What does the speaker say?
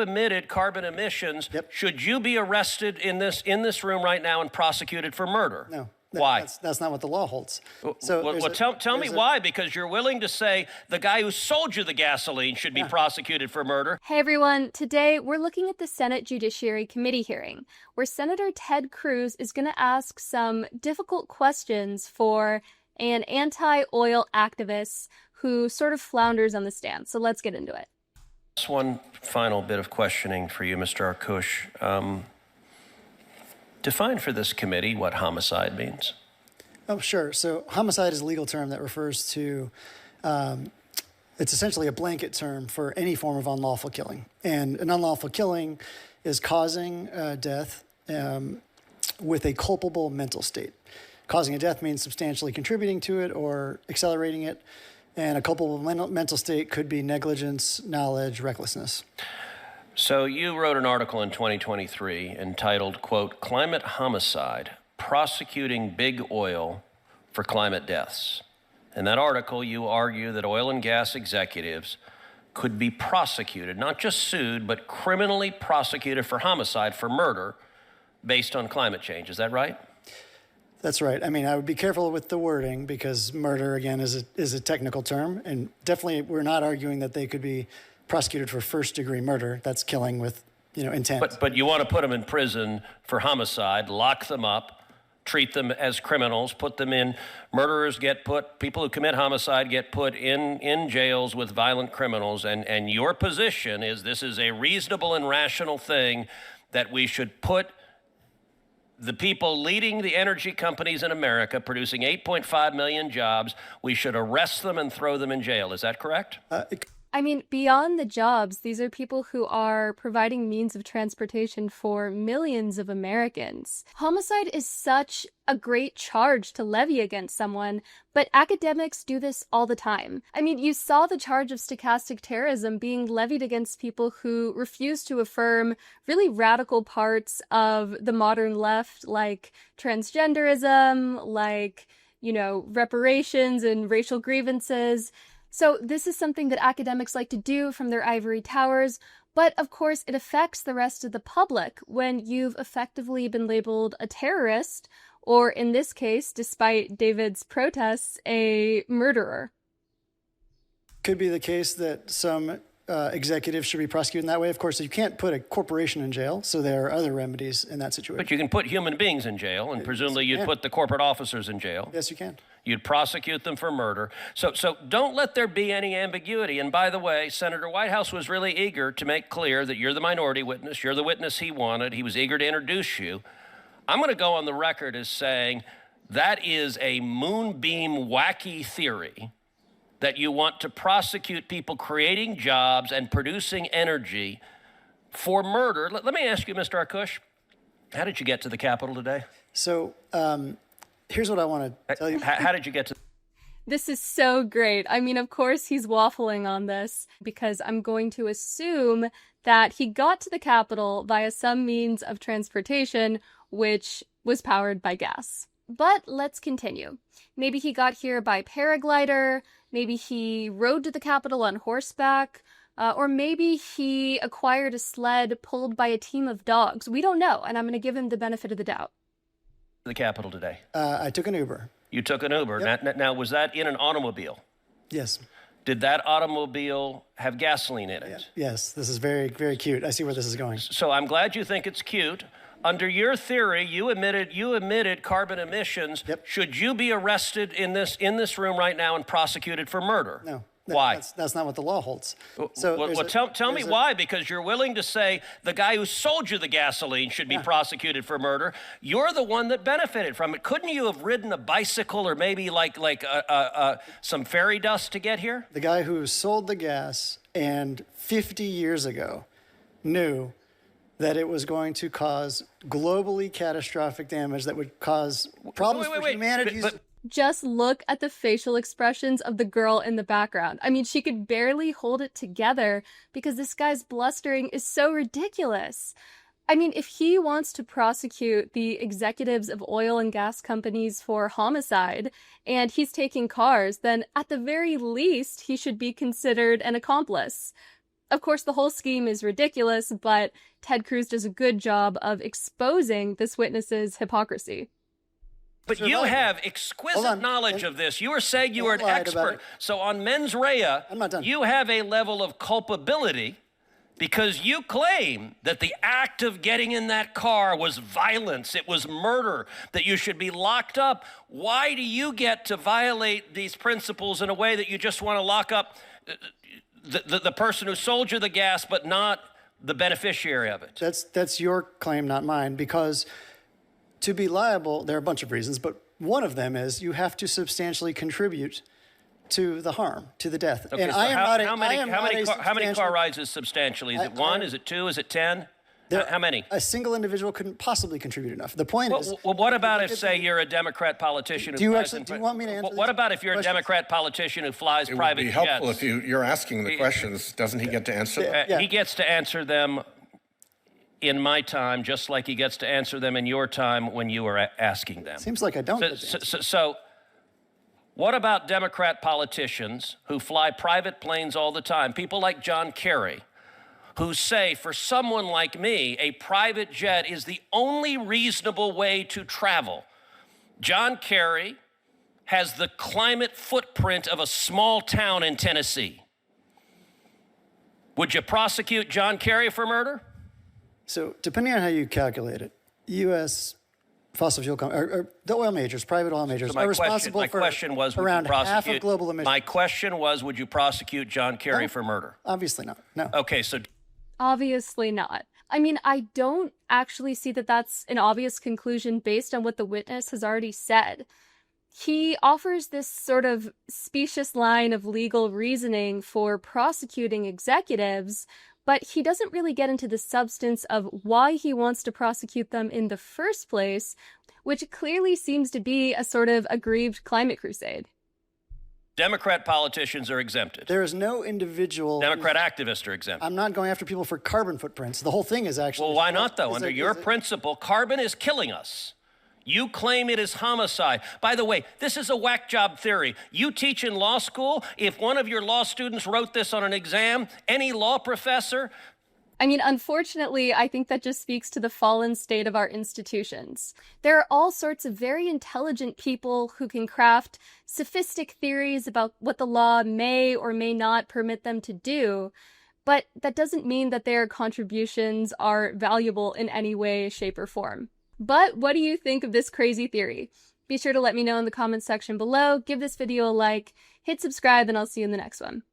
emitted carbon emissions. Yep. Should you be arrested in this room right now and prosecuted for murder? No. Why? That's not what the law holds. Tell me why, because you're willing to say the guy who sold you the gasoline should be prosecuted for murder. Hey everyone, today we're looking at the Senate Judiciary Committee hearing, where Senator Ted Cruz is going to ask some difficult questions for an anti-oil activist who sort of flounders on the stand. So let's get into it. Just one final bit of questioning for you, Mr. Arkush. Define for this committee what homicide means. Oh, sure. So homicide is a legal term that refers to, it's essentially a blanket term for any form of unlawful killing. And an unlawful killing is causing death with a culpable mental state. Causing a death means substantially contributing to it or accelerating it. And a culpable mental state could be negligence, knowledge, recklessness. So you wrote an article in 2023 entitled, quote, Climate Homicide, Prosecuting Big Oil for Climate Deaths. In that article, you argue that oil and gas executives could be prosecuted, not just sued, but criminally prosecuted for homicide, for murder, based on climate change. Is that right? That's right. I mean, I would be careful with the wording because murder, again, is a technical term. And definitely we're not arguing that they could be prosecuted for first-degree murder. That's killing with, intent. But you want to put them in prison for homicide, lock them up, treat them as criminals, put them in. Murderers people who commit homicide get put in jails with violent criminals. And your position is this is a reasonable and rational thing that we should put the people leading the energy companies in America, producing 8.5 million jobs, we should arrest them and throw them in jail. Is that correct? I mean, beyond the jobs, these are people who are providing means of transportation for millions of Americans. Homicide is such a great charge to levy against someone, but academics do this all the time. I mean, you saw the charge of stochastic terrorism being levied against people who refuse to affirm really radical parts of the modern left, like transgenderism, like, reparations and racial grievances. So this is something that academics like to do from their ivory towers, but of course it affects the rest of the public when you've effectively been labeled a terrorist, or in this case, despite David's protests, a murderer. Could be the case that some executives should be prosecuted in that way. Of course, you can't put a corporation in jail, so there are other remedies in that situation. But you can put human beings in jail, and presumably you'd put the corporate officers in jail. Yes, you can. You'd prosecute them for murder. So don't let there be any ambiguity. And by the way, Senator Whitehouse was really eager to make clear that you're the minority witness. You're the witness he wanted. He was eager to introduce you. I'm going to go on the record as saying that is a moonbeam wacky theory that you want to prosecute people creating jobs and producing energy for murder. Let me ask you, Mr. Arkush, how did you get to the Capitol today? So here's what I want to tell you. How did you get to... This is so great. I mean, of course he's waffling on this because I'm going to assume that he got to the Capitol via some means of transportation, which was powered by gas. But let's continue. Maybe he got here by paraglider, maybe he rode to the Capitol on horseback, or maybe he acquired a sled pulled by a team of dogs. We don't know, and I'm going to give him the benefit of the doubt. The Capitol today? I took an Uber. You took an Uber. Yep. Now, was that in an automobile? Yes. Did that automobile have gasoline in it? Yes, this is very, very cute. I see where this is going. So I'm glad you think it's cute. Under your theory, you emitted carbon emissions. Yep. Should you be arrested in this room right now and prosecuted for murder? No. Why? That's not what the law holds. Tell me why, because you're willing to say the guy who sold you the gasoline should be prosecuted for murder. You're the one that benefited from it. Couldn't you have ridden a bicycle or maybe like some fairy dust to get here? The guy who sold the gas and 50 years ago knew that it was going to cause globally catastrophic damage that would cause problems for humanity. Just look at the facial expressions of the girl in the background. I mean, she could barely hold it together because this guy's blustering is so ridiculous. I mean, if he wants to prosecute the executives of oil and gas companies for homicide and he's taking cars, then at the very least, he should be considered an accomplice. Of course, the whole scheme is ridiculous, but Ted Cruz does a good job of exposing this witness's hypocrisy. But you have exquisite knowledge of this. You were saying you were an expert. So on mens rea, I'm not done. You have a level of culpability because you claim that the act of getting in that car was violence, it was murder, that you should be locked up. Why do you get to violate these principles in a way that you just want to lock up the person who sold you the gas, but not the beneficiary of it? That's your claim, not mine, because to be liable, there are a bunch of reasons, but one of them is you have to substantially contribute to the harm, to the death. Okay, and so I am how, not a, how many, I am how, not many a car, how many car substantial- rides is substantially? Is it one? Is it two? Is it 10? How many? A single individual couldn't possibly contribute enough. The point is... Well, what about if, say, you're a Democrat politician who Do you flies actually in do you want me to answer What these about if you're a questions? Democrat politician who flies private jets? It would be helpful if you're asking the questions. Doesn't he get to answer them? Yeah. He gets to answer them in my time, just like he gets to answer them in your time when you are asking them. Seems like I don't get to answer. So what about Democrat politicians who fly private planes all the time? People like John Kerry, who say, for someone like me, a private jet is the only reasonable way to travel. John Kerry has the climate footprint of a small town in Tennessee. Would you prosecute John Kerry for murder? So depending on how you calculate it, U.S. fossil fuel or the oil majors, private oil majors, So are responsible for around half of global emissions. My question was, would you prosecute John Kerry for murder? Obviously not. No. Okay, so Obviously not. I mean, I don't actually see that that's an obvious conclusion based on what the witness has already said. He offers this sort of specious line of legal reasoning for prosecuting executives, but he doesn't really get into the substance of why he wants to prosecute them in the first place, which clearly seems to be a sort of aggrieved climate crusade. Democrat politicians are exempted. There is no individual... Democrat activists are exempted. I'm not going after people for carbon footprints. The whole thing is actually... Well, why not, though? Under your principle. principle, carbon is killing us. You claim it is homicide. By the way, this is a whack job theory. You teach in law school. If one of your law students wrote this on an exam, any law professor... I mean, unfortunately, I think that just speaks to the fallen state of our institutions. There are all sorts of very intelligent people who can craft sophistic theories about what the law may or may not permit them to do, but that doesn't mean that their contributions are valuable in any way, shape, or form. But what do you think of this crazy theory? Be sure to let me know in the comments section below, give this video a like, hit subscribe, and I'll see you in the next one.